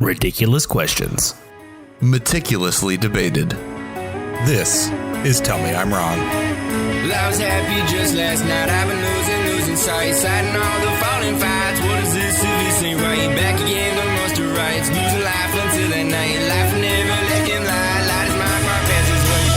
Ridiculous questions. Meticulously debated. This is Tell Me I'm Wrong. Well, I was happy just last night. I've been losing sight. Sighting all the falling fights. What is this if this ain't right? Back again, the monster rights. Losing life until that night. Life never let him lie. Light is my car passes right.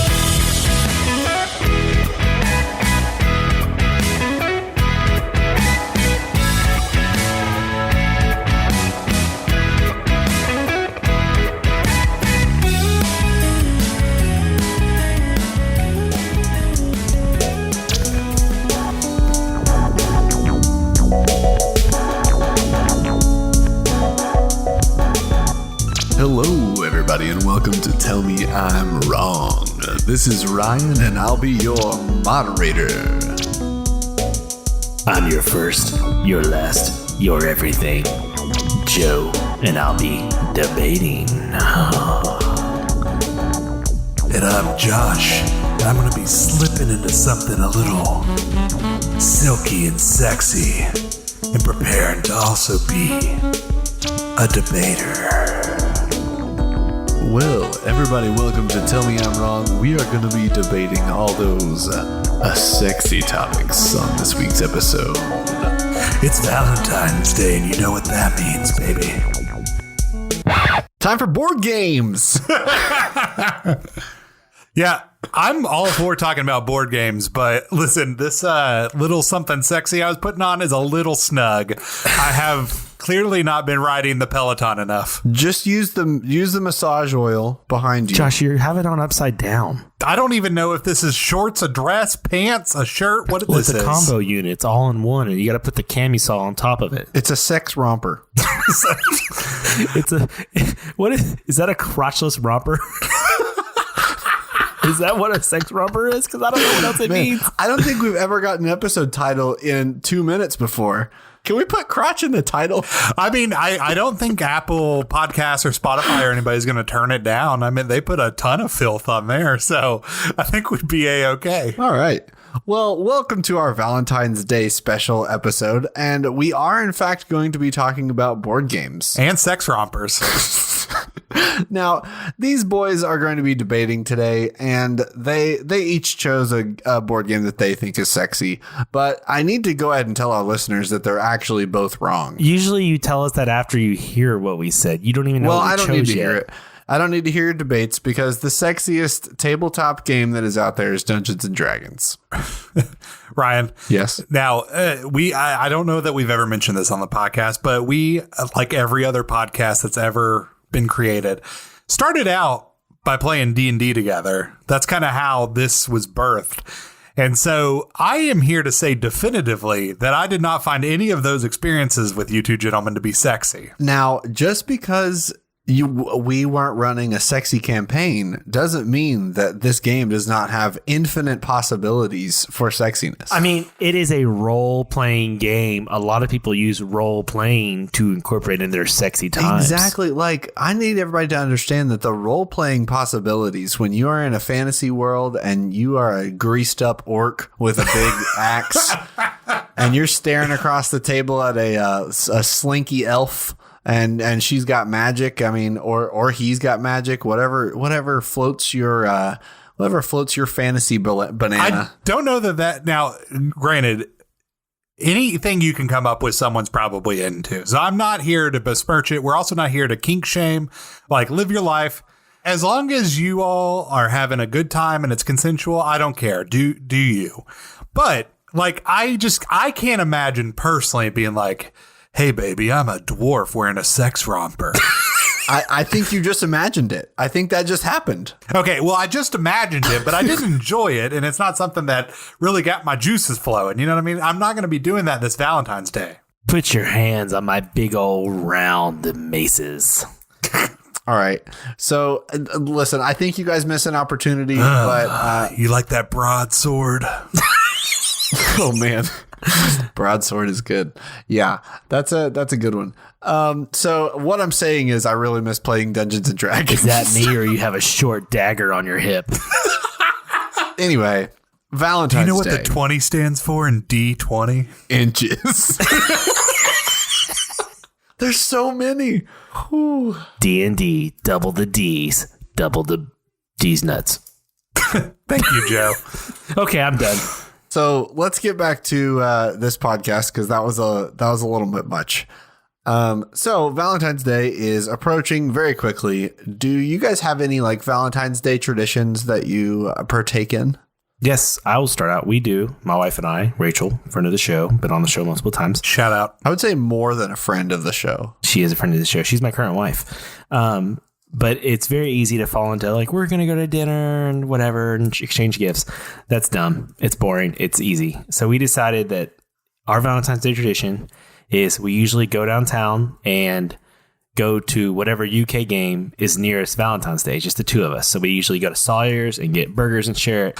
Hello, everybody, and welcome to Tell Me I'm Wrong. This is Ryan, and I'll be your moderator. I'm your first, your last, your everything. Joe, and I'll be debating. And I'm Josh, and I'm going to be slipping into something a little silky and sexy, and preparing to also be a debater. Well, everybody, welcome to Tell Me I'm Wrong. We are going to be debating all those sexy topics on this week's episode. It's Valentine's Day, and you know what that means, baby. Time for board games. Yeah, I'm all for talking about board games, but listen, this little something sexy I was putting on is a little snug. I have clearly not been riding the Peloton enough. Just use the massage oil behind you. Josh, you have it on upside down. I don't even know if this is shorts, a dress, pants, a shirt. What Well, this it's a is. combo unit. It's all in one, and you got to put the camisole on top of it. It's a sex romper. It's a what is that? A crotchless romper? Is that what a sex romper is? Because I don't know what else it means. I don't think we've ever gotten an episode title in 2 minutes before. Can we put crotch in the title? I mean, I don't think Apple Podcasts or Spotify or anybody's going to turn it down. I mean, they put a ton of filth on there, so I think we'd be A-okay. All right. Well, welcome to our Valentine's Day special episode. And we are, in fact, going to be talking about board games. And sex rompers. Now, these boys are going to be debating today, and they each chose a board game that they think is sexy. But I need to go ahead and tell our listeners that they're actually both wrong. Usually you tell us that after you hear what we said. You don't even know Well, what we I don't chose need to yet. hear it. I don't need to hear your debates because the sexiest tabletop game that is out there is Dungeons and Dragons. Ryan. Yes. Now, I don't know that we've ever mentioned this on the podcast, but we, like every other podcast that's ever been created, started out by playing D&D together. That's kind of how this was birthed. And so I am here to say definitively that I did not find any of those experiences with you two gentlemen to be sexy. Now, just because we weren't running a sexy campaign doesn't mean that this game does not have infinite possibilities for sexiness. I mean, it is a role-playing game. A lot of people use role-playing to incorporate in their sexy times. Exactly. Like, I need everybody to understand that the role-playing possibilities when you are in a fantasy world and you are a greased-up orc with a big axe and you're staring across the table at a slinky elf and she's got magic. I mean, or he's got magic. Whatever floats your fantasy banana. I don't know that now. Granted, anything you can come up with, someone's probably into. So I'm not here to besmirch it. We're also not here to kink shame. Like, live your life. As long as you all are having a good time and it's consensual, I don't care. Do you? But like, I can't imagine personally being like, hey, baby, I'm a dwarf wearing a sex romper. I think you just imagined it. I think that just happened. Okay, well, I just imagined it, but I didn't enjoy it, and it's not something that really got my juices flowing. You know what I mean? I'm not going to be doing that this Valentine's Day. Put your hands on my big old round maces. All right. So, listen, I think you guys missed an opportunity, but... you like that broadsword? Oh, man. Broadsword is good. Yeah, that's a good one. So what I'm saying is I really miss playing Dungeons and Dragons. Is that me, or you have a short dagger on your hip? Anyway, Valentine's Day. Do you know what the 20 stands for in D20? Inches. There's so many. Whew. D&D, double the D's, double the D's nuts. Thank you, Joe. Okay, I'm done. So let's get back to this podcast because that was a little bit much. So Valentine's Day is approaching very quickly. Do you guys have any like Valentine's Day traditions that you partake in? Yes, I will start out. We do. My wife and I, Rachel, friend of the show, been on the show multiple times. Shout out. I would say more than a friend of the show. She is a friend of the show. She's my current wife. But it's very easy to fall into like, we're going to go to dinner and whatever and exchange gifts. That's dumb. It's boring. It's easy. So we decided that our Valentine's Day tradition is we usually go downtown and go to whatever UK game is nearest Valentine's Day, just the two of us. So we usually go to Sawyer's and get burgers and share it.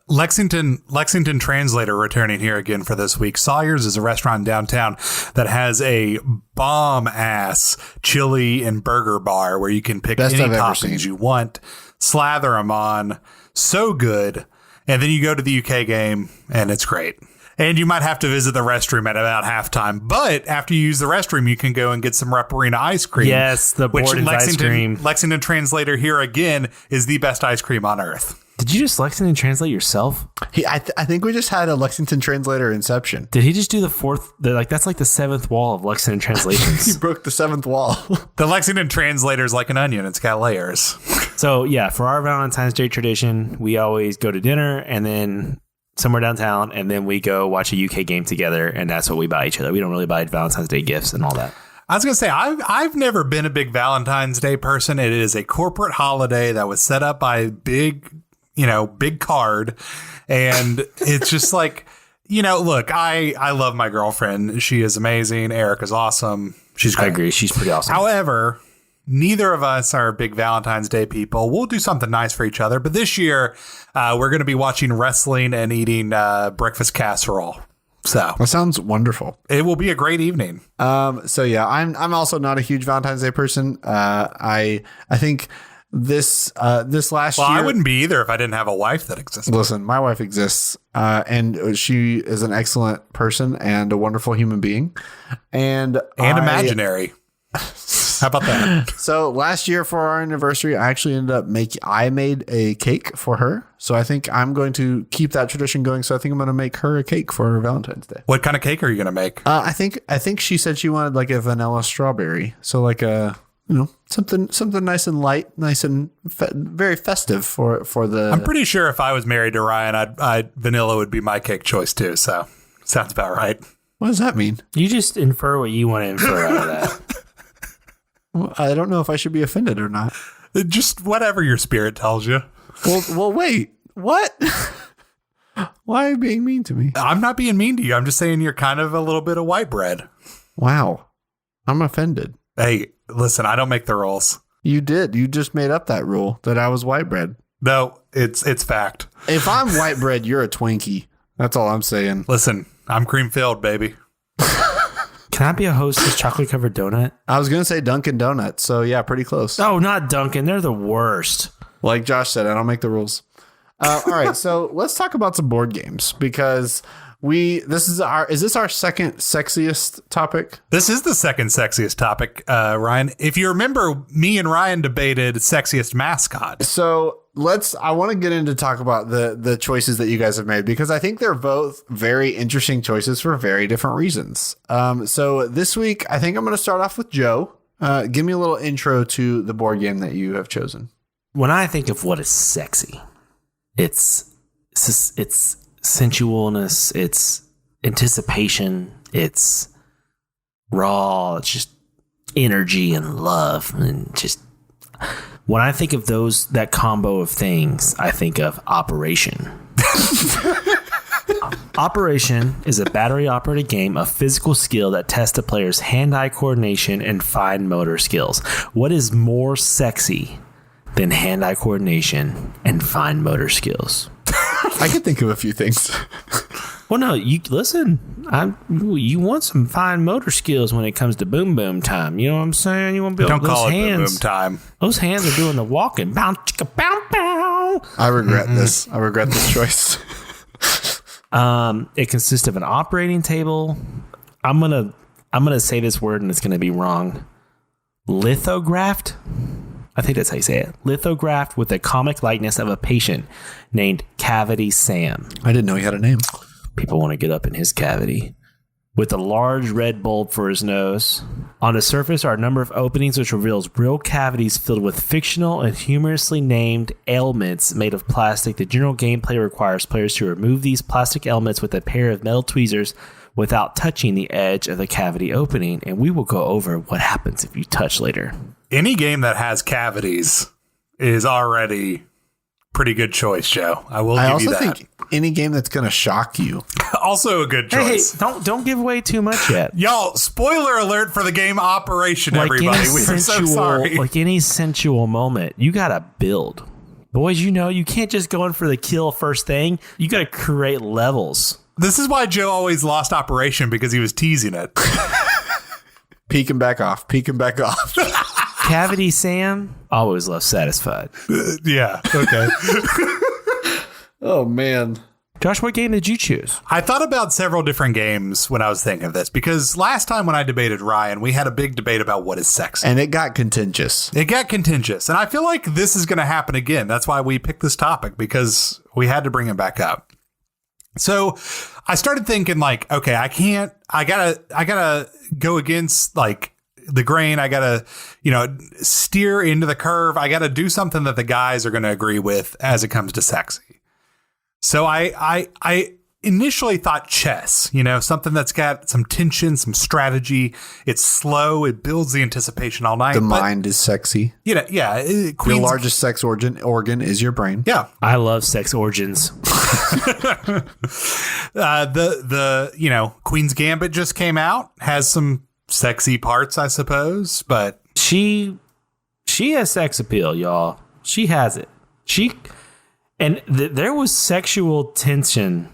Lexington Translator returning here again for this week. Sawyer's is a restaurant downtown that has a bomb-ass chili and burger bar where you can pick Best any I've ever toppings seen. you want, slather them on. So good. And then you go to the UK game, and it's great. And you might have to visit the restroom at about halftime. But after you use the restroom, you can go and get some Reparina ice cream. Yes, the Borden's ice cream. Lexington Translator here again is the best ice cream on earth. Did you just Lexington translate yourself? I think we just had a Lexington Translator inception. Did he just do that's like the seventh wall of Lexington translations? He broke the seventh wall. The Lexington Translator is like an onion. It's got layers. So yeah, for our Valentine's Day tradition, we always go to dinner and then somewhere downtown, and then we go watch a UK game together, and that's what we buy each other. We don't really buy Valentine's Day gifts and all that. I was going to say, I've never been a big Valentine's Day person. It is a corporate holiday that was set up by big card. And it's just like, look, I love my girlfriend. She is amazing. Erica's awesome. She's great. I agree. She's pretty awesome. However, neither of us are big Valentine's Day people. We'll do something nice for each other. But this year, we're going to be watching wrestling and eating breakfast casserole. So That sounds wonderful. it will be a great evening. So yeah, I'm also not a huge Valentine's Day person. I think this last Well, year. I wouldn't be either if I didn't have a wife that exists. Listen, my wife exists, and she is an excellent person and a wonderful human being, and Imaginary. How about that? So last year for our anniversary, I actually ended up I made a cake for her. So I think I'm going to keep that tradition going. So I think I'm going to make her a cake for her Valentine's Day. What kind of cake are you going to make? I think she said she wanted like a vanilla strawberry. So like a something nice and light, nice and very festive for the. I'm pretty sure if I was married to Ryan, I'd vanilla would be my cake choice too. So sounds about right. What does that mean? You just infer what you want to infer out of that. Well, I don't know if I should be offended or not. Just whatever your spirit tells you. Well, wait. What? Why are you being mean to me? I'm not being mean to you. I'm just saying you're kind of a little bit of white bread. Wow. I'm offended. Hey, listen, I don't make the rules. You did. You just made up that rule that I was white bread. No, it's fact. If I'm white bread, you're a Twinkie. That's all I'm saying. Listen, I'm cream filled, baby. Can I be a Hostess chocolate covered donut? I was going to say Dunkin' Donuts. So yeah, pretty close. Oh, not Dunkin'. They're the worst. Like Josh said, I don't make the rules. All right. So let's talk about some board games because is this our second sexiest topic? This is the second sexiest topic, Ryan. If you remember, me and Ryan debated sexiest mascot. So I want to get into talk about the choices that you guys have made because I think they're both very interesting choices for very different reasons. So this week, I think I'm going to start off with Joe. Give me a little intro to the board game that you have chosen. When I think of what is sexy, it's sensualness, it's anticipation, it's raw, it's just energy and love, and just when I think of that combo of things, I think of Operation. Operation is a battery-operated game of physical skill that tests a player's hand-eye coordination and fine motor skills. What is more sexy than hand-eye coordination and fine motor skills? I can think of a few things. Well, no, you listen. You want some fine motor skills when it comes to boom boom time. You know what I'm saying? You want to be able Don't call those it hands. boom time. Those hands are doing the walking. Bow chicka bow bow. I regret this. I regret this choice. It consists of an operating table. I'm gonna I'm going to say this word and it's going to be wrong. Lithographed? I think that's how you say it. Lithographed with a comic likeness of a patient named Cavity Sam. I didn't know he had a name. People want to get up in his cavity. With a large red bulb for his nose. On the surface are a number of openings which reveals real cavities filled with fictional and humorously named ailments made of plastic. The general gameplay requires players to remove these plastic elements with a pair of metal tweezers without touching the edge of the cavity opening, and we will go over what happens if you touch later. Any game that has cavities is already pretty good choice, Joe. I will give you that. I also think any game that's going to shock you. Also a good choice. Hey, don't give away too much yet. Y'all, spoiler alert for the game Operation, everybody. We are so sorry. Like any sensual moment, you got to build. Boys, you can't just go in for the kill first thing. You got to create levels. This is why Joe always lost Operation, because he was teasing it. Peeking back off. Cavity Sam always left satisfied. Yeah. Okay. Oh, man. Josh, what game did you choose? I thought about several different games when I was thinking of this, because last time when I debated Ryan, we had a big debate about what is sex. And it got contentious. And I feel like this is going to happen again. That's why we picked this topic, because we had to bring it back up. So I started thinking like, okay, I gotta go against like the grain. I gotta, steer into the curve. I gotta do something that the guys are going to agree with as it comes to sexy. So I initially thought chess, something that's got some tension, some strategy. It's slow. It builds the anticipation all night. The mind is sexy. Yeah. Your largest sex organ is your brain. Yeah. I love sex organs. The Queen's Gambit just came out. Has some sexy parts, I suppose, but she has sex appeal, y'all. She has it. There was sexual tension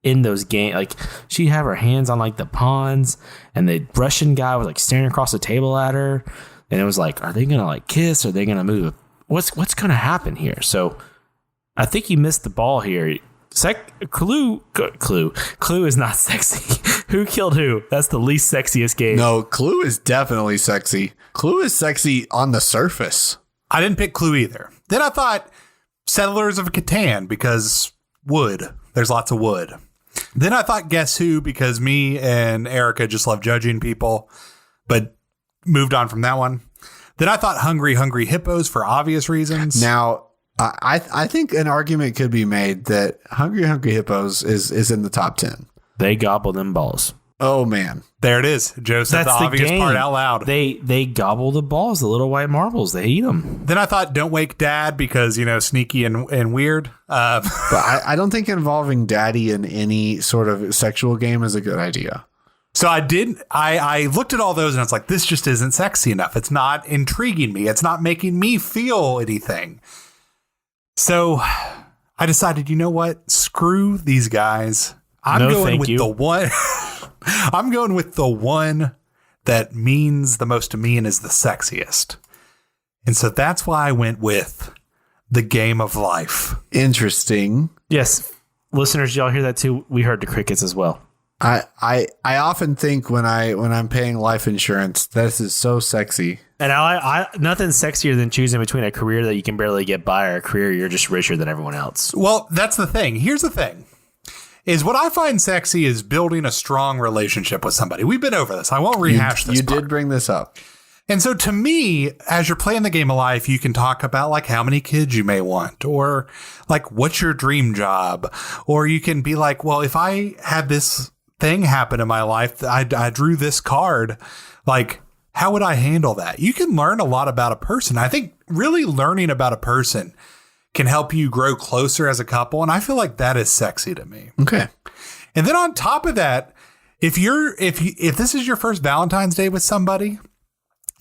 in those games. Like, she'd have her hands on like the pawns, and the Russian guy was like staring across the table at her, and it was like, are they gonna like kiss? Are they gonna move? What's gonna happen here? So I think you missed the ball here. Clue is not sexy. Who killed who? That's the least sexiest game. No, Clue is definitely sexy. Clue is sexy on the surface. I didn't pick Clue either. Then I thought Settlers of Catan, because wood. There's lots of wood. Then I thought Guess Who, because me and Erica just love judging people, but moved on from that one. Then I thought Hungry Hungry Hippos for obvious reasons. Now, I think an argument could be made that Hungry Hungry Hippos is in the top 10. They gobble them balls. Oh, man. There it is. Joe said the obvious part out loud. They gobble the balls, the little white marbles. They eat them. Then I thought Don't Wake Dad, because, sneaky and weird. But I don't think involving daddy in any sort of sexual game is a good idea. So I looked at all those and I was like, this just isn't sexy enough. It's not intriguing me. It's not making me feel anything. So I decided, you know what? Screw these guys. I'm going with the one that means the most to me and is the sexiest. And so that's why I went with The Game of Life. Interesting. Yes. Listeners, y'all hear that too? We heard the crickets as well. I often think when I'm paying life insurance, this is so sexy. And I nothing's sexier than choosing between a career that you can barely get by or a career you're just richer than everyone else. Well, that's the thing. Here's the thing. Is what I find sexy is building a strong relationship with somebody. We've been over this. I won't rehash this. You did bring this up. And so to me, as you're playing the game of life, you can talk about like how many kids you may want, or like what's your dream job, or you can be like, well, if I had this thing happen in my life, I drew this card, like how would I handle that? You can learn a lot about a person. I think really learning about a person can help you grow closer as a couple. And I feel like that is sexy to me. Okay. And then on top of that, if this is your first Valentine's Day with somebody,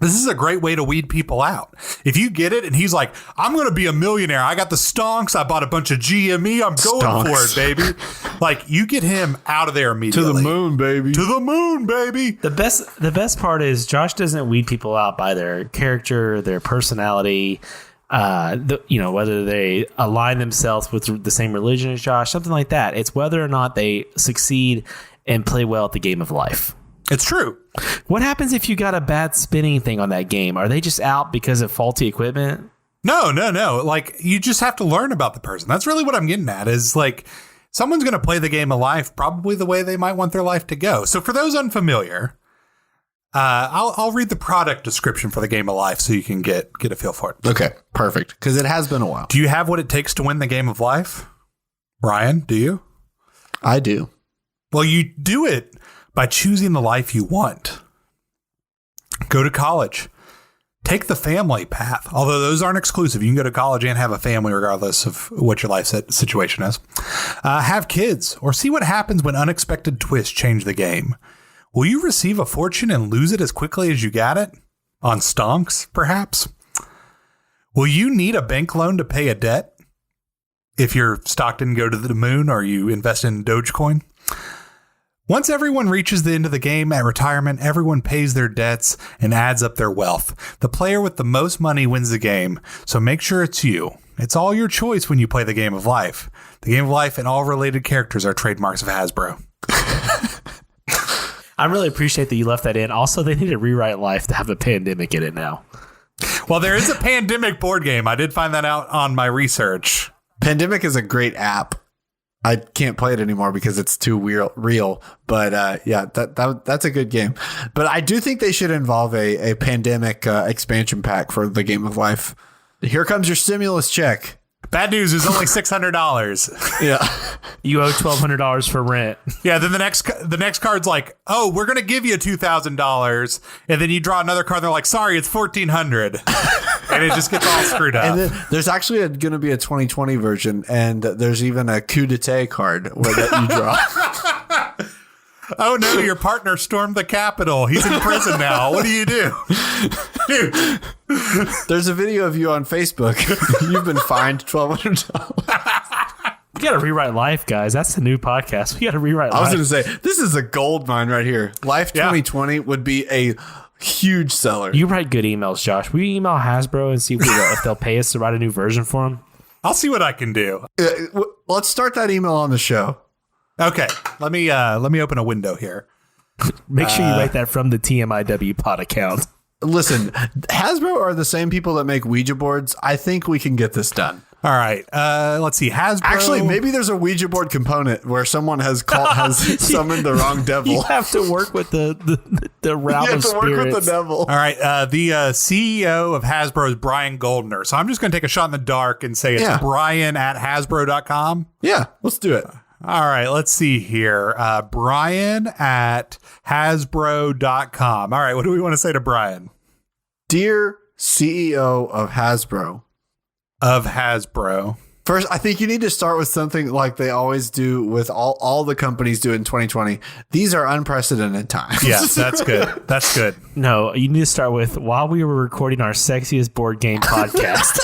this is a great way to weed people out. If you get it and he's like, I'm going to be a millionaire. I got the stonks. I bought a bunch of GME. I'm going for it, baby. Like, you get him out of there immediately. To the moon, baby. To the moon, baby. The best part is Josh doesn't weed people out by their character, their personality, whether they align themselves with the same religion as Josh, something like that. It's whether or not they succeed and play well at the game of life. It's true. What happens if you got a bad spinning thing on that game? Are they just out because of faulty equipment? No. Like, you just have to learn about the person. That's really what I'm getting at, is like, someone's going to play the game of life probably the way they might want their life to go. So for those unfamiliar, I'll read the product description for the game of life so you can get a feel for it. Okay, perfect. Because it has been a while. Do you have what it takes to win the game of life? Ryan, do you? I do. Well, you do it by choosing the life you want. Go to college. Take the family path. Although those aren't exclusive. You can go to college and have a family regardless of what your life situation is. Have kids, or see what happens when unexpected twists change the game. Will you receive a fortune and lose it as quickly as you got it? On stonks, perhaps? Will you need a bank loan to pay a debt? If your stock didn't go to the moon or you invest in Dogecoin? Once everyone reaches the end of the game at retirement, everyone pays their debts and adds up their wealth. The player with the most money wins the game, so make sure it's you. It's all your choice when you play the game of life. The game of life and all related characters are trademarks of Hasbro. I really appreciate that you left that in. Also, they need to rewrite life to have a pandemic in it now. Well, there is a pandemic board game. I did find that out on my research. Pandemic is a great app. I can't play it anymore because it's too real. But yeah, that's a good game. But I do think they should involve a pandemic expansion pack for the game of life. Here comes your stimulus check. Bad news is only $600. Yeah. You owe $1,200 for rent. Yeah, then the next card's like, oh, we're going to give you $2,000. And then you draw another card. And they're like, sorry, it's $1,400. And it just gets all screwed up. And then there's actually going to be a 2020 version. And there's even a coup d'etat card that you draw. Oh, no, your partner stormed the Capitol. He's in prison now. What do you do? Dude. There's a video of you on Facebook. You've been fined $1,200. We got to rewrite life, guys. That's the new podcast. We got to rewrite life. I was going to say, this is a gold mine right here. Life 2020 would be a huge seller. You write good emails, Josh. Will you email Hasbro and see if they'll pay us to write a new version for them? I'll see what I can do. Let's start that email on the show. Okay, let me open a window here. Make sure you write that from the TMIW pod account. Listen, Hasbro are the same people that make Ouija boards. I think we can get this done. All right, let's see. Hasbro. Actually, maybe there's a Ouija board component where someone has summoned the wrong devil. You have to work with the realm of spirits. You have to work with the devil. All right, the CEO of Hasbro is Brian Goldner. So I'm just going to take a shot in the dark and say it's Brian at Hasbro.com. Yeah, let's do it. All right, let's see here. Brian at Hasbro.com. All right, what do we want to say to Brian? Dear CEO of Hasbro. First, I think you need to start with something like they always do with all the companies do in 2020. These are unprecedented times. Yes, that's good. That's good. No, you need to start with, while we were recording our sexiest board game podcast.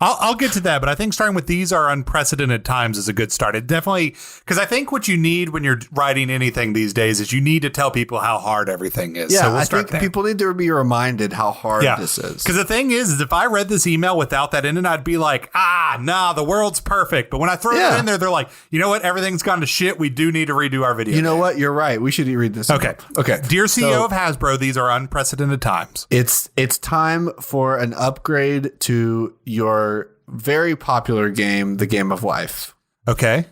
I'll get to that, but I think starting with these are unprecedented times is a good start. It definitely, because I think what you need when you're writing anything these days is you need to tell people how hard everything is. Yeah, so we'll I think people need to be reminded how hard this is. Because the thing is if I read this email without that in it, I'd be like, the world's perfect. But when I throw it in there, they're like, you know what? Everything's gone to shit. We do need to redo our video. You know what? You're right. We should read this. Okay. Dear CEO of Hasbro, these are unprecedented times. It's time for an upgrade to your very popular game, the game of life. Okay.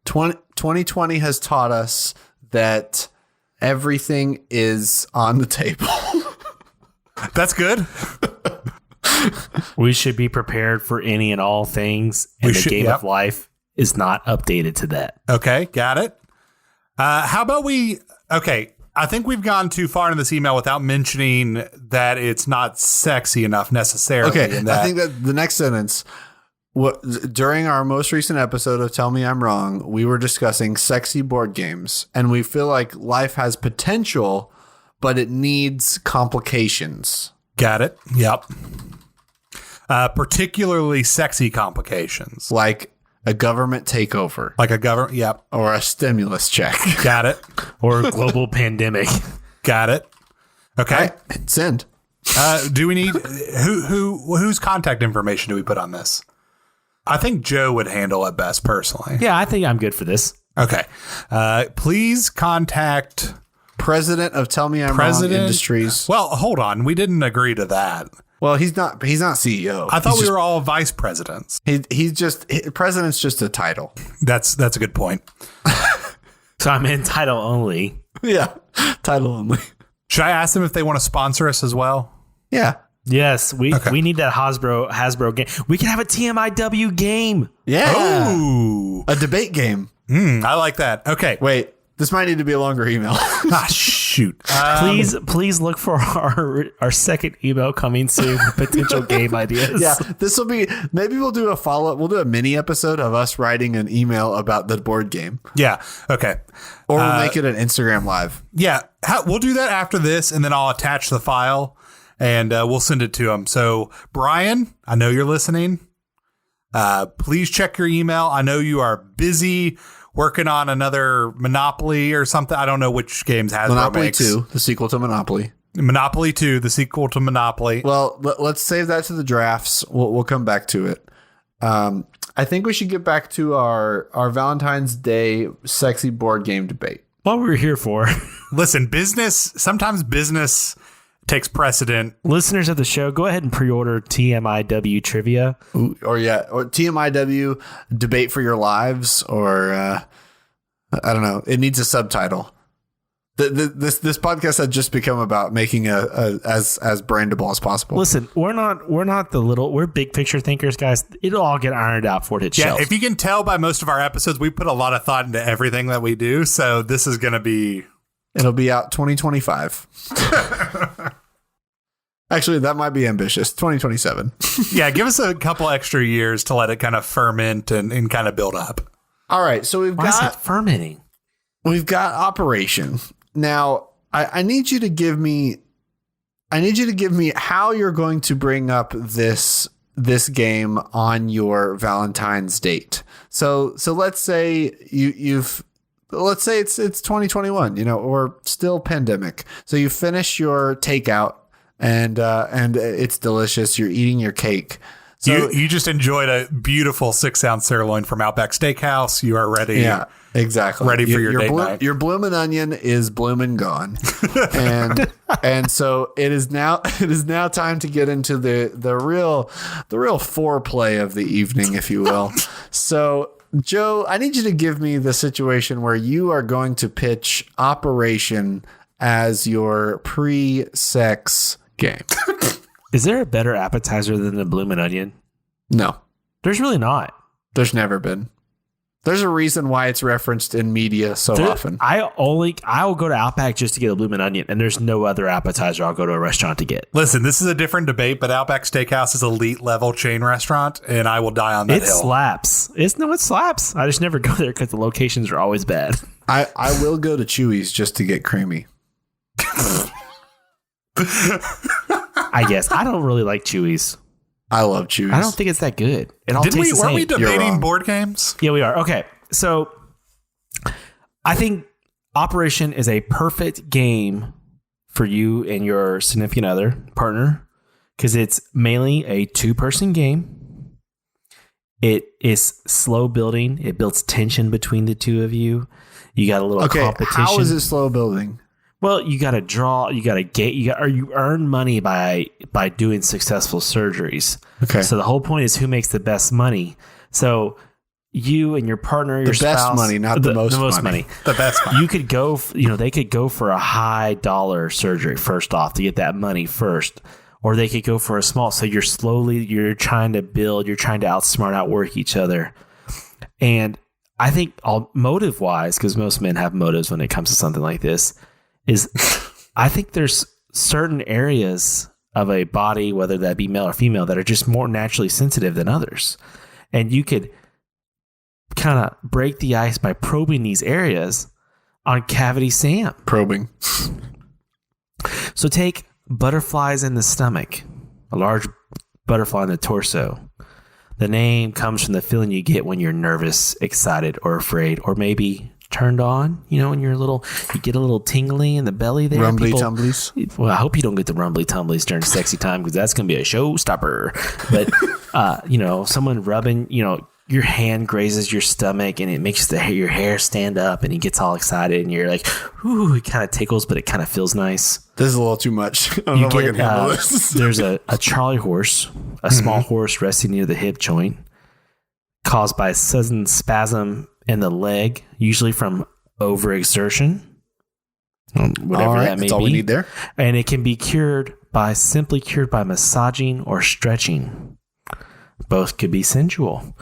2020 has taught us that everything is on the table. That's good. We should be prepared for any and all things, and the game of life is not updated to that. Okay, got it. How about I think we've gone too far in this email without mentioning that it's not sexy enough necessarily. Okay, I think that the next sentence, during our most recent episode of Tell Me I'm Wrong, we were discussing sexy board games, and we feel like life has potential, but it needs complications. Got it. Yep. Particularly sexy complications. Like a government takeover. Yep. Or a stimulus check. Got it. Or a global pandemic. Got it. Okay. Send. Do we need whose contact information do we put on this? I think Joe would handle it best personally. Yeah, I think I'm good for this. Okay. Please contact President of Tell Me I'm Wrong Industries. Well, hold on. We didn't agree to that. Well, he's not CEO. I thought we were all vice presidents. President's just a title. That's a good point. So I'm in title only. Yeah. Title only. Should I ask them if they want to sponsor us as well? Yeah. Yes, we need that Hasbro game. We can have a TMIW game. Yeah. Ooh. A debate game. I like that. Okay. Wait, this might need to be a longer email. Shoot. Please look for our second email coming soon. Potential game ideas. Yeah, this will be. Maybe we'll do a follow-up. We'll do a mini episode of us writing an email about the board game. Yeah. Okay. Or we'll make it an Instagram live. Yeah. We'll do that after this, and then I'll attach the file, and we'll send it to them. So, Brian, I know you're listening. Please check your email. I know you are busy working on another Monopoly or something. I don't know which games Hasbro Monopoly makes. 2, the sequel to Monopoly. Monopoly 2, the sequel to Monopoly. Well, let's save that to the drafts. We'll come back to it. I think we should get back to our Valentine's Day sexy board game debate. What we were here for. Listen, sometimes business takes precedent. Listeners of the show, go ahead and pre-order TMIW trivia. Or TMIW debate for your lives, or I don't know. It needs a subtitle. This podcast had just become about making as brandable as possible. Listen, we're big picture thinkers, guys. It'll all get ironed out for it. Yeah, if you can tell by most of our episodes, we put a lot of thought into everything that we do. So this is going to be. It'll be out 2025. Actually, that might be ambitious. 2027. Yeah, give us a couple extra years to let it kind of ferment and kind of build up. All right, so Why is it fermenting? We've got Operation. Now, I need you to give me how you're going to bring up this game on your Valentine's date. So let's say let's say it's 2021, or still pandemic. So you finish your takeout and it's delicious. You're eating your cake. So you just enjoyed a beautiful 6-ounce sirloin from Outback Steakhouse. You are ready. Yeah, exactly. Ready for your date night. Your bloomin' onion is bloomin' gone, and so it is now time to get into the real foreplay of the evening, if you will. So, Joe, I need you to give me the situation where you are going to pitch Operation as your pre-sex game. Is there a better appetizer than the bloomin' onion? No. There's really not. There's never been. There's a reason why it's referenced in media so often. I'll go to Outback just to get a bloomin' onion, and there's no other appetizer I'll go to a restaurant to get. Listen, this is a different debate, but Outback Steakhouse is elite level chain restaurant, and I will die on that hill. It slaps. It slaps. I just never go there because the locations are always bad. I will go to Chewy's just to get creamy. I guess. I don't really like Chewy's. I love Chewy's. I don't think it's that good. It all tastes the same. Weren't we debating board games? Yeah, we are. Okay. So I think Operation is a perfect game for you and your significant other, partner, because it's mainly a 2-person game. It is slow building. It builds tension between the two of you. You got a little competition. How is it slow building? Well, you got to draw, you got to gate, you earn money by doing successful surgeries. Okay. So the whole point is who makes the best money. So you and your partner, your spouse, best money, not the most money. The best money. You could go, they could go for a high dollar surgery first off to get that money first, or they could go for a small. So you're trying to build, you're trying to outwork each other. And I think motive wise, because most men have motives when it comes to something like this, is I think there's certain areas of a body, whether that be male or female, that are just more naturally sensitive than others. And you could kind of break the ice by probing these areas on Cavity Sam. Probing. So take butterflies in the stomach, a large butterfly in the torso. The name comes from the feeling you get when you're nervous, excited, or afraid, or maybe turned on, when you get a little tingly in the belly there. Rumbly tumblies. Well, I hope you don't get the rumbly tumblies during sexy time, because that's going to be a showstopper. But, someone rubbing, your hand grazes your stomach and it makes your hair stand up and he gets all excited and you're like, ooh, it kind of tickles, but it kind of feels nice. This is a little too much. I don't know if I can handle this. There's a Charlie horse, a small horse resting near the hip joint, caused by a sudden spasm in the leg, usually from overexertion. Whatever that may that's all we need there. And it can be simply cured by massaging or stretching. Both could be sensual.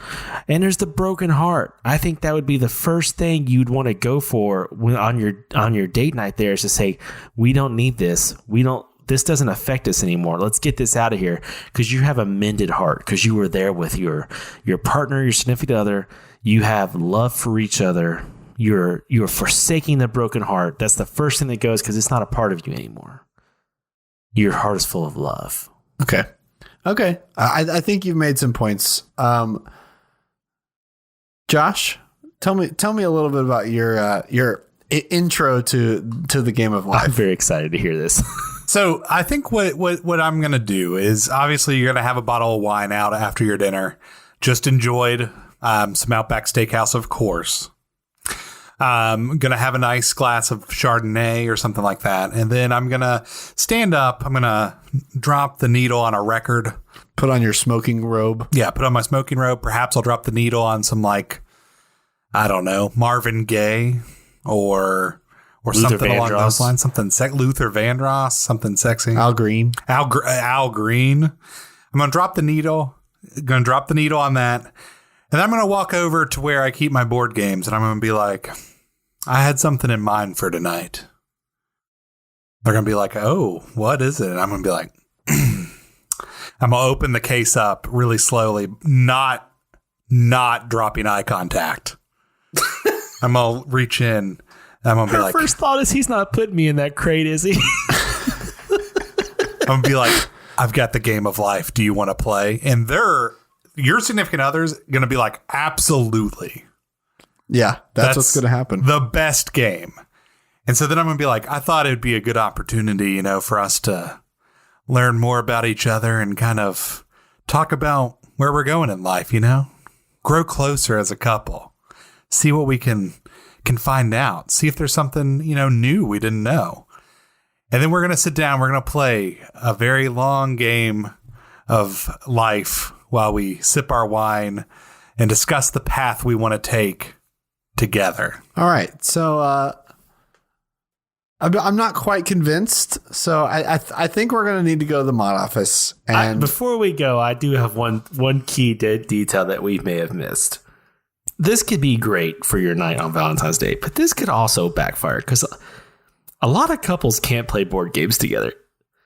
And there's the broken heart. I think that would be the first thing you'd want to go for on your date night there, is to say, we don't need this. This doesn't affect us anymore. Let's get this out of here, because you have a mended heart, because you were there with your partner, your significant other. You have love for each other. You're forsaking the broken heart. That's the first thing that goes, because it's not a part of you anymore. Your heart is full of love. Okay. I think you've made some points. Josh, tell me a little bit about your intro to the game of life. I'm very excited to hear this. So I think what I'm going to do is, obviously you're going to have a bottle of wine out after your dinner. Just enjoyed some Outback Steakhouse, of course. I'm going to have a nice glass of Chardonnay or something like that. And then I'm going to stand up. I'm going to drop the needle on a record. Put on your smoking robe. Yeah, put on my smoking robe. Perhaps I'll drop the needle on some, I don't know, Marvin Gaye or Luther something along Vandross. those lines. Something Luther Vandross, something sexy. Al Green. Al Green. I'm going to drop the needle. Going to drop the needle on that. And I'm going to walk over to where I keep my board games, and I'm going to be like, I had something in mind for tonight. They're going to be like, oh, what is it? And I'm going to be like, I'm going to open the case up really slowly, not dropping eye contact. I'm going to reach in. I'm going to be like, first thought is, he's not putting me in that crate, is he? I'm going to be like, I've got the game of life. Do you want to play? And your significant other's going to be like, absolutely. Yeah, that's what's going to happen. The best game. And so then I'm going to be like, I thought it would be a good opportunity, for us to learn more about each other and kind of talk about where we're going in life, grow closer as a couple, see what we can find out, see if there's something, new we didn't know. And then we're going to sit down, we're going to play a very long game of life while we sip our wine and discuss the path we want to take together. All right. So I'm not quite convinced. So I think we're going to need to go to the mod office. And before we go, I do have one key detail that we may have missed. This could be great for your night on Valentine's Day, but this could also backfire, because a lot of couples can't play board games together.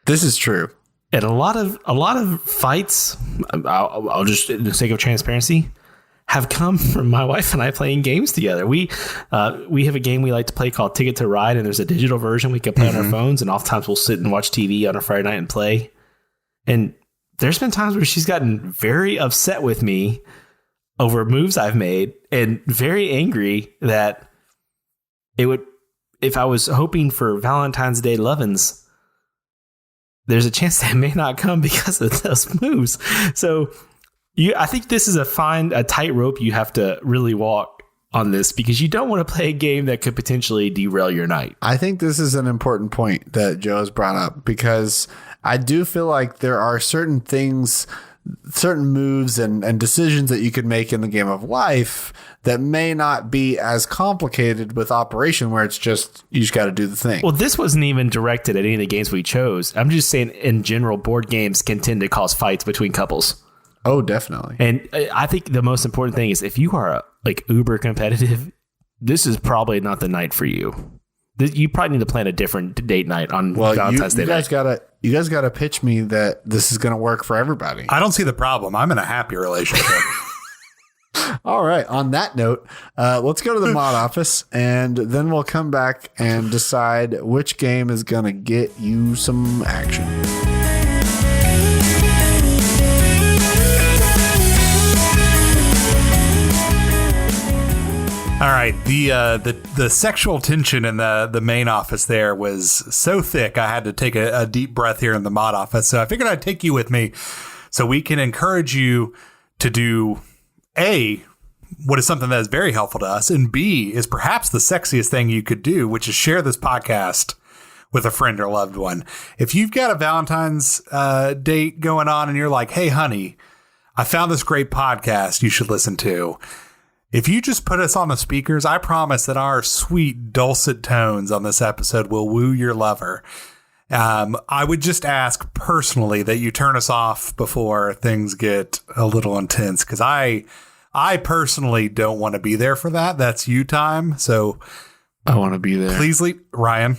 This is true. And a lot of fights, I'll just, in the sake of transparency, have come from my wife and I playing games together. We have a game we like to play called Ticket to Ride, and there's a digital version we can play on our phones, and oftentimes we'll sit and watch TV on a Friday night and play. And there's been times where she's gotten very upset with me over moves I've made, and very angry that it would, if I was hoping for Valentine's Day lovin's, there's a chance that may not come because of those moves. So I think this is a tightrope you have to really walk on this, because you don't want to play a game that could potentially derail your night. I think this is an important point that Joe has brought up, because I do feel like there are certain things, certain moves and decisions that you could make in the game of life that may not be as complicated with operation, where it's just, you just got to do the thing. Well, this wasn't even directed at any of the games we chose. I'm just saying, in general, board games can tend to cause fights between couples. Oh, definitely. And I think the most important thing is, if you are uber competitive, this is probably not the night for you. You probably need to plan a different date night on Valentine's Day. You guys gotta pitch me that this is gonna work for everybody. I don't see the problem. I'm in a happy relationship. All right. On that note, let's go to the mod office, and then we'll come back and decide which game is gonna get you some action. All right, the sexual tension in the main office there was so thick, I had to take a deep breath here in the mod office. So I figured I'd take you with me so we can encourage you to do A, what is something that is very helpful to us, and B, is perhaps the sexiest thing you could do, which is share this podcast with a friend or loved one. If you've got a Valentine's date going on and you're like, hey, honey, I found this great podcast you should listen to. If you just put us on the speakers, I promise that our sweet, dulcet tones on this episode will woo your lover. I would just ask personally that you turn us off before things get a little intense, because I personally don't want to be there for that. That's you time. So I want to be there. Please leave, Ryan.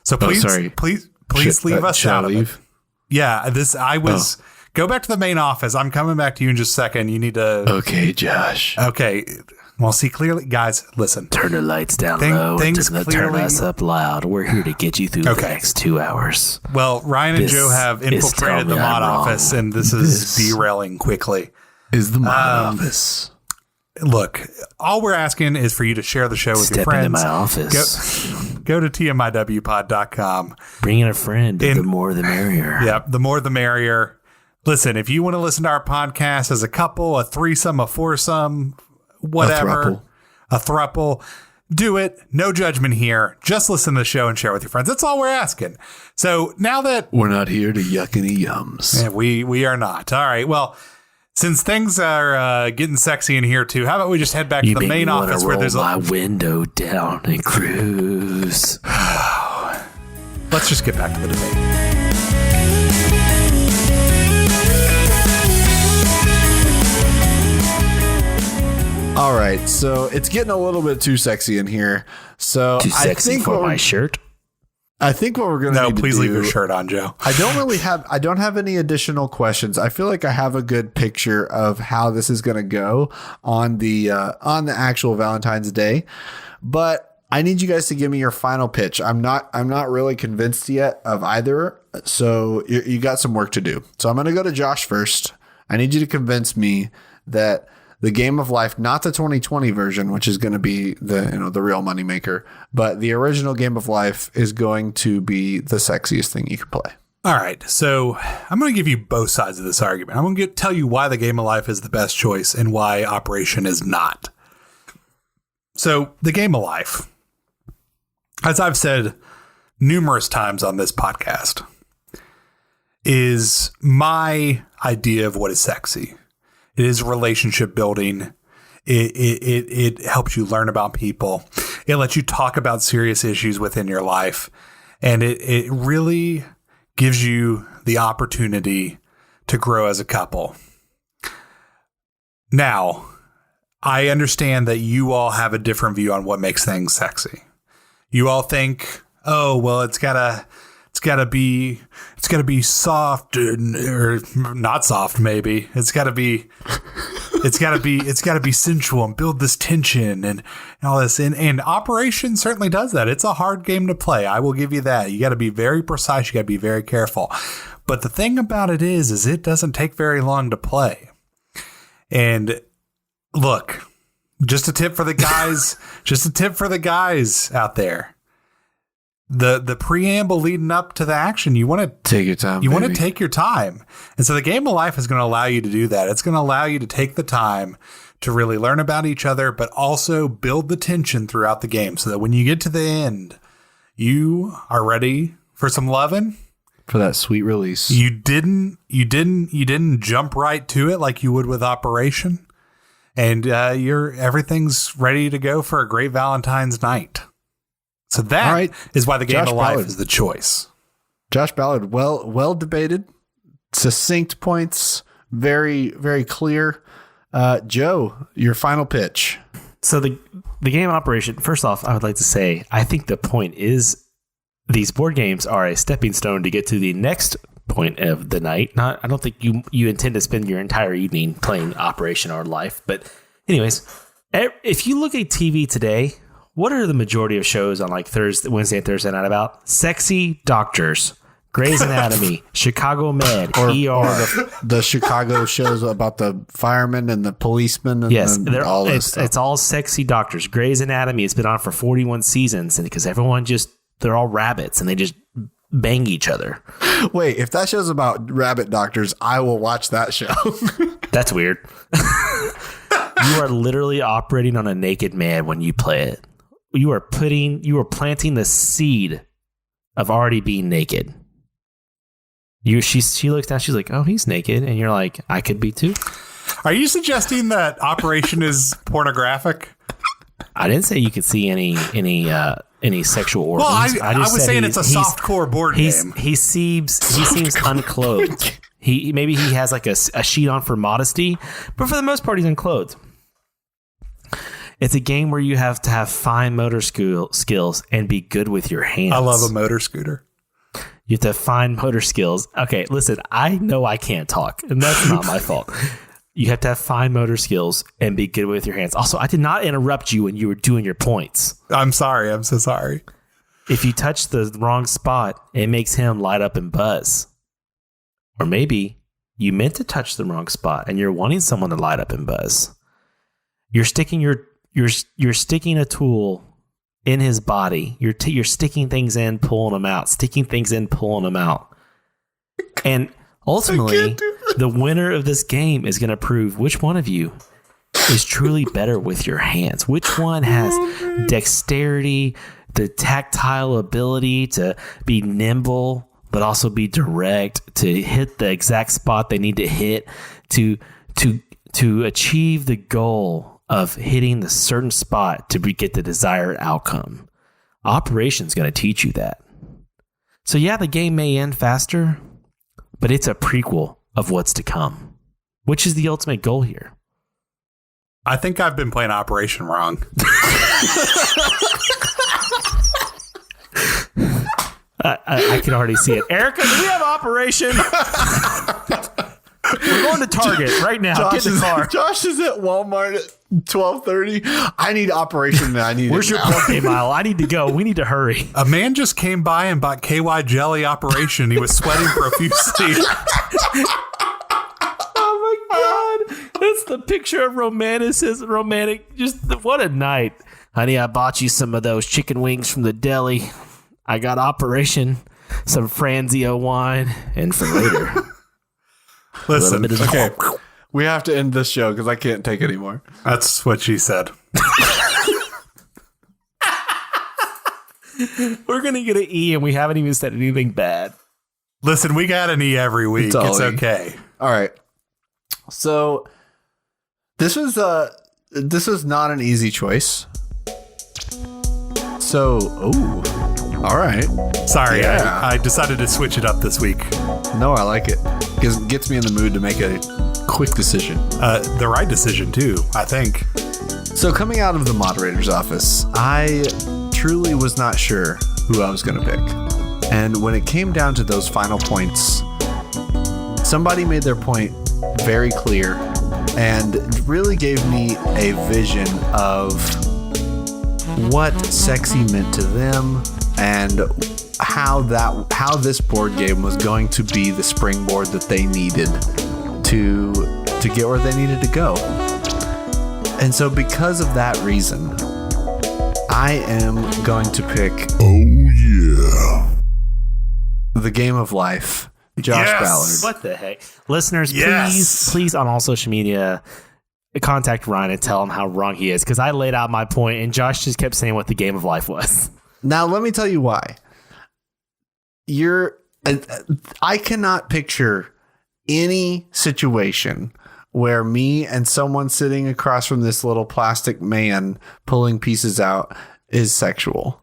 So please leave us out of it. Yeah, go back to the main office. I'm coming back to you in just a second. You need to. Okay, Josh. Okay. Well, see, clearly, guys, listen. Turn the lights down low and turn us up loud. We're here to get you through the next 2 hours. Well, Ryan and Joe have infiltrated the mod office, and this is derailing quickly. Is the mod office. Look, all we're asking is for you to share the show with your friends. Step into my office. Go to tmiwpod.com. Bring in a friend. The more the merrier. Yeah, the more the merrier. Listen, if you want to listen to our podcast as a couple, a threesome, a foursome, whatever, a throuple, do it. No judgment here. Just listen to the show and share with your friends. That's all we're asking. So now that we're not here to yuck any yums. Yeah, we are not. All right. Well, since things are getting sexy in here too, how about we just head back to the main office where there's my window down and cruise. Let's just get back to the debate. All right, so it's getting a little bit too sexy in here. So too sexy for my shirt. I think what we're going to please leave your shirt on, Joe. I don't have any additional questions. I feel like I have a good picture of how this is going to go on the actual Valentine's Day, but I need you guys to give me your final pitch. I'm not really convinced yet of either, so you got some work to do. So I'm going to go to Josh first. I need you to convince me that the Game of Life, not the 2020 version, which is going to be the real moneymaker, but the original Game of Life is going to be the sexiest thing you can play. All right, so I'm going to give you both sides of this argument. I'm going to tell you why the Game of Life is the best choice and why Operation is not. So the Game of Life, as I've said numerous times on this podcast, is my idea of what is sexy. It is relationship building. It helps you learn about people. It lets you talk about serious issues within your life. And it really gives you the opportunity to grow as a couple. Now, I understand that you all have a different view on what makes things sexy. You all think, oh, well, it's gotta be soft or not soft. Maybe it's gotta be sensual and build this tension and all this. And Operation certainly does that. It's a hard game to play. I will give you that. You got to be very precise. You got to be very careful. But the thing about it is it doesn't take very long to play. And look, just a tip for the guys, out there. The preamble leading up to the action, you want to take your time. You want to take your time. And so the Game of Life is going to allow you to do that. It's going to allow you to take the time to really learn about each other, but also build the tension throughout the game so that when you get to the end, you are ready for some loving. For that sweet release. You didn't jump right to it like you would with Operation. And everything's ready to go for a great Valentine's night. So that is why the Game of Life is the choice. Josh Ballard, well debated, succinct points, very, very clear. Joe, your final pitch. So the game Operation, first off, I would like to say, I think the point is these board games are a stepping stone to get to the next point of the night. I don't think you intend to spend your entire evening playing Operation or Life. But anyways, if you look at TV today, what are the majority of shows on like Wednesday and Thursday night about? Sexy doctors, Grey's Anatomy, Chicago Med, ER. Or the Chicago shows about the firemen and the policemen. And yes, all this stuff. It's all sexy doctors. Grey's Anatomy has been on for 41 seasons, and because everyone they're all rabbits and they just bang each other. Wait, if that show's about rabbit doctors, I will watch that show. That's weird. You are literally operating on a naked man when you play it. You are planting the seed of already being naked. She looks down, she's like, oh, he's naked. And you're like, I could be too. Are you suggesting that Operation is pornographic? I didn't say you could see any sexual organs. Well, I was saying it's a softcore board game. He seems unclothed. Maybe he has like a sheet on for modesty, but for the most part, he's unclothed. It's a game where you have to have fine motor skills and be good with your hands. I love a motor scooter. You have to have fine motor skills. Okay, listen, I know I can't talk, and that's not my fault. You have to have fine motor skills and be good with your hands. Also, I did not interrupt you when you were doing your points. I'm sorry. I'm so sorry. If you touch the wrong spot, it makes him light up and buzz. Or maybe you meant to touch the wrong spot and you're wanting someone to light up and buzz. You're sticking you're sticking a tool in his body. You're sticking things in, pulling them out. Sticking things in, pulling them out. And ultimately, the winner of this game is going to prove which one of you is truly better with your hands. Which one has dexterity, the tactile ability to be nimble, but also be direct, to hit the exact spot they need to hit, to achieve the goal of hitting the certain spot to get the desired outcome. Operation's going to teach you that. So yeah, the game may end faster, but it's a prequel of what's to come, which is the ultimate goal here. I think I've been playing Operation wrong. I can already see it. Erica, do we have Operation? We're going to Target right now. Get in the car. Josh is at Walmart at 12:30. I need Operation. Where's your birthday mile? I need to go. We need to hurry. A man just came by and bought KY Jelly Operation. He was sweating profusely. Oh my God. That's the picture of romanticism. What a night. Honey, I bought you some of those chicken wings from the deli. I got Operation, some Franzio wine, and for later. Listen, okay. We have to end this show because I can't take it anymore. That's what she said. We're going to get an E and we haven't even said anything bad. Listen, we got an E every week. It's okay. All right. So this was not an easy choice. So, all right. Sorry, yeah. I decided to switch it up this week. No, I like it. Because it gets me in the mood to make a quick decision. The right decision, too, I think. So coming out of the moderator's office, I truly was not sure who I was going to pick. And when it came down to those final points, somebody made their point very clear and really gave me a vision of what sexy meant to them and how this board game was going to be the springboard that they needed to get where they needed to go. And so because of that reason, I am going to pick the Game of Life, Josh Ballard. What the heck? Listeners, please on all social media contact Ryan and tell him how wrong he is, because I laid out my point and Josh just kept saying what the Game of Life was. Now, let me tell you why. I cannot picture any situation where me and someone sitting across from this little plastic man pulling pieces out is sexual.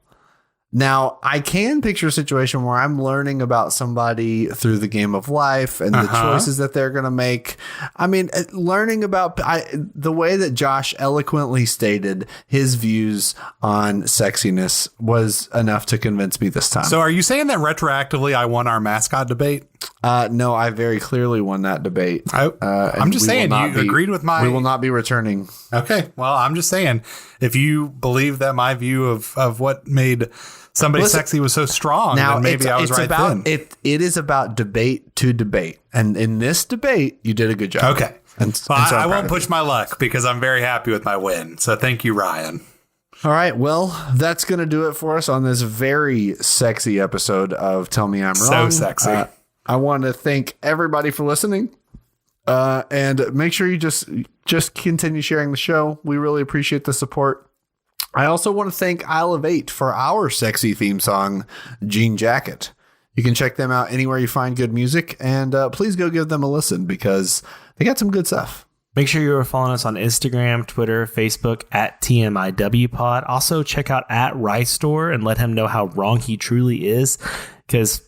Now, I can picture a situation where I'm learning about somebody through the Game of Life and the choices that they're going to make. I mean, learning about the way that Josh eloquently stated his views on sexiness was enough to convince me this time. So are you saying that retroactively I won our mascot debate? No, I very clearly won that debate. I'm just saying you agreed with my... We will not be returning. Okay. Well, I'm just saying, if you believe that my view of what made somebody sexy was so strong, then maybe I was right then. It is about debate to debate. And in this debate, you did a good job. Okay. So I won't push my luck because I'm very happy with my win. So thank you, Ryan. All right. Well, that's going to do it for us on this very sexy episode of Tell Me I'm Wrong. So sexy. I want to thank everybody for listening. And make sure you just continue sharing the show. We really appreciate the support. I also want to thank Isle of 8 for our sexy theme song, Jean Jacket. You can check them out anywhere you find good music, and please go give them a listen because they got some good stuff. Make sure you're following us on Instagram, Twitter, Facebook at TMIWPod. Also, check out at Rice Store and let him know how wrong he truly is. Because,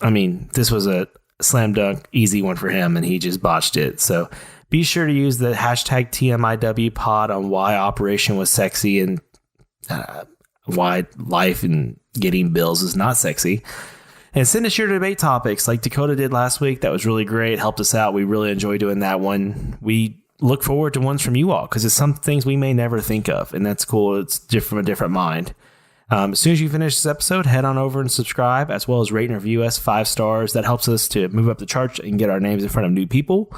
I mean, this was a slam dunk, easy one for him, and he just botched it. So be sure to use the hashtag TMIWPod on why Operation was sexy and why life and getting bills is not sexy. And send us your debate topics like Dakota did last week. That was really great. Helped us out. We really enjoy doing that one. We look forward to ones from you all because it's some things we may never think of. And that's cool. It's from a different mind. As soon as you finish this episode, head on over and subscribe, as well as rate and review us 5 stars. That helps us to move up the charts and get our names in front of new people.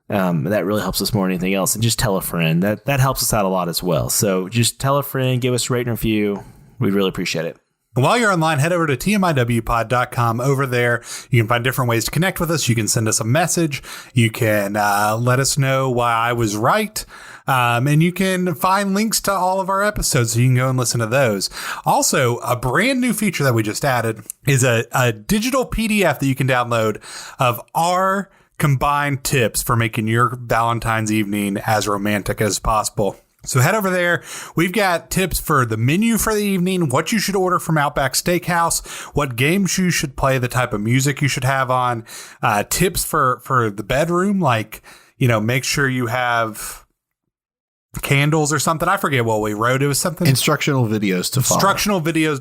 That really helps us more than anything else. And just tell a friend. That helps us out a lot as well. So just tell a friend, give us a rate and review. We'd really appreciate it. While you're online, head over to tmiwpod.com. Over there, you can find different ways to connect with us. You can send us a message. You can let us know why I was right. And you can find links to all of our episodes so you can go and listen to those. Also, a brand new feature that we just added is a digital PDF that you can download of our combined tips for making your Valentine's evening as romantic as possible. So head over there. We've got tips for the menu for the evening, what you should order from Outback Steakhouse, what games you should play, the type of music you should have on, tips for the bedroom, like, make sure you have candles or something. I forget what we wrote. It was something. Instructional videos to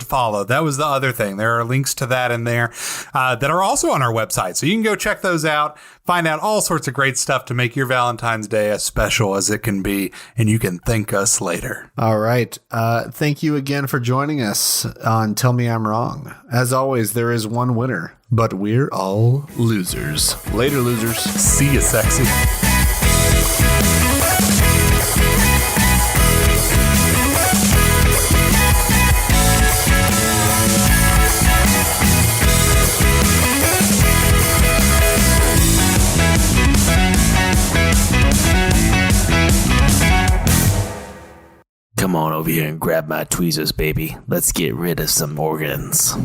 follow. That was the other thing. There are links to that in there that are also on our website. So you can go check those out, find out all sorts of great stuff to make your Valentine's Day as special as it can be. And you can thank us later. All right. Thank you again for joining us on Tell Me I'm Wrong. As always, there is one winner, but we're all losers. Later, losers. See you, sexy. Come on over here and grab my tweezers, baby. Let's get rid of some organs.